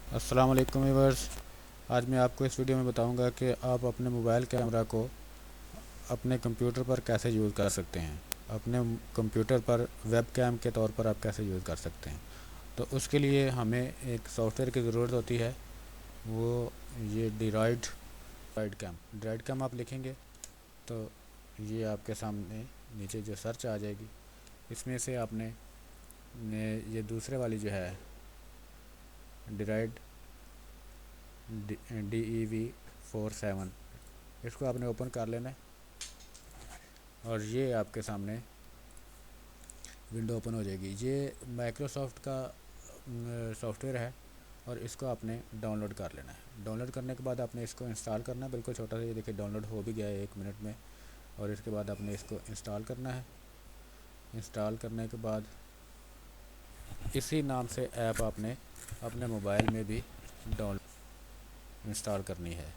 السلام علیکم ویورز، آج میں آپ کو اس ویڈیو میں بتاؤں گا کہ آپ اپنے موبائل کیمرہ کو اپنے کمپیوٹر پر کیسے یوز کر سکتے ہیں۔ اپنے کمپیوٹر پر ویب کیم کے طور پر آپ کیسے یوز کر سکتے ہیں۔ تو اس کے لیے ہمیں ایک سافٹ ویئر کی ضرورت ہوتی ہے، وہ یہ ڈرائیڈ کیم آپ لکھیں گے تو یہ آپ کے سامنے نیچے جو سرچ آ جائے گی، اس میں سے آپ نے یہ دوسرے والی جو ہے ڈرائیڈ DEV47، اس کو آپ نے اوپن کر لینا ہے اور یہ آپ کے سامنے ونڈو اوپن ہو جائے گی۔ یہ مائکروسافٹ کا سافٹ ویئر ہے اور اس کو آپ نے ڈاؤن لوڈ کر لینا ہے۔ ڈاؤن لوڈ کرنے کے بعد آپ نے اس کو انسٹال کرنا ہے، بالکل چھوٹا سا، یہ دیکھیں ڈاؤن لوڈ ہو بھی گیا ہے 1 منٹ میں۔ اور اس کے بعد آپ نے اس کو انسٹال کرنا ہے۔ انسٹال کرنے کے بعد اسی نام سے ایپ آپ نے اپنے موبائل میں بھی انسٹال کرنی ہے۔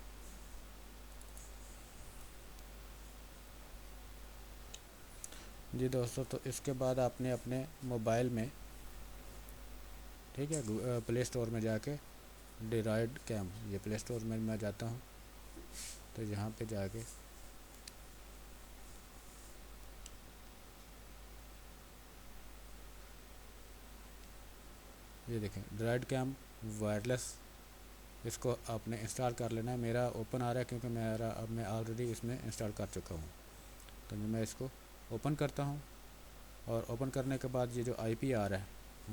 جی دوستو، تو اس کے بعد آپ نے اپنے موبائل میں، ٹھیک ہے، پلے اسٹور میں جا کے ڈرائیڈ کیم، یہ پلے اسٹور میں جاتا ہوں تو یہاں پہ جا کے یہ دیکھیں ڈرائیڈ کیم وائرلیس، اس کو آپ نے انسٹال کر لینا ہے۔ میرا اوپن آ رہا ہے کیونکہ میں آلریڈی اس میں انسٹال کر چکا ہوں۔ تو میں اس کو اوپن کرتا ہوں اور اوپن کرنے کے بعد یہ جو آئی پی آ رہا ہے،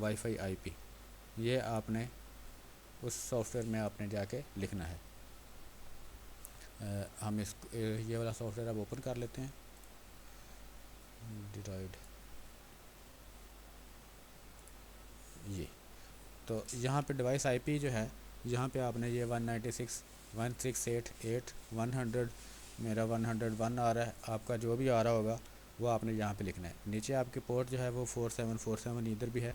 وائی فائی آئی پی، یہ آپ نے اس سافٹ ویئر میں آپ نے جا کے لکھنا ہے۔ ہم یہ والا سافٹ ویئر اب اوپن کر لیتے ہیں، ڈرائیڈ۔ یہ تو یہاں پہ ڈیوائس آئی پی جو ہے، یہاں پہ آپ نے یہ 196.168.100، میرا 101 آ رہا ہے، آپ کا جو بھی آ رہا ہوگا وہ آپ نے یہاں پہ لکھنا ہے۔ نیچے آپ کے پورٹ جو ہے وہ 4747 ادھر بھی ہے۔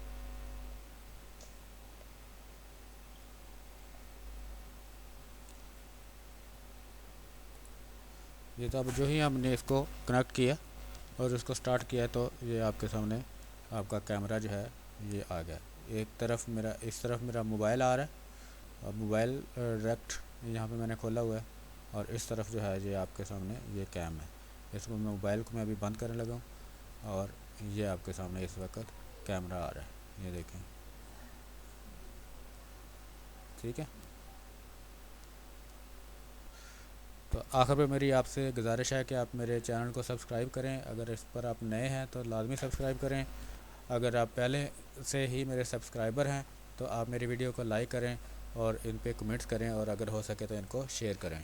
یہ تو اب جو ہی ہم نے اس کو کنیکٹ کیا اور اس کو سٹارٹ کیا تو یہ آپ کے سامنے آپ کا کیمرہ جو ہے یہ آ گیا۔ ایک طرف میرا، اس طرف میرا موبائل آ رہا ہے اور موبائل ڈائریکٹ یہاں پہ میں نے کھولا ہوا ہے، اور اس طرف جو ہے یہ آپ کے سامنے یہ کیم ہے۔ اس کو میں موبائل کو میں ابھی بند کرنے لگا ہوں اور یہ آپ کے سامنے اس وقت کیمرہ آ رہا ہے، یہ دیکھیں، ٹھیک ہے۔ تو آخر پہ میری آپ سے گزارش ہے کہ آپ میرے چینل کو سبسکرائب کریں، اگر اس پر آپ نئے ہیں تو لازمی سبسکرائب کریں۔ اگر آپ پہلے سے ہی میرے سبسکرائبر ہیں تو آپ میری ویڈیو کو لائک کریں اور ان پہ کمنٹس کریں، اور اگر ہو سکے تو ان کو شیئر کریں۔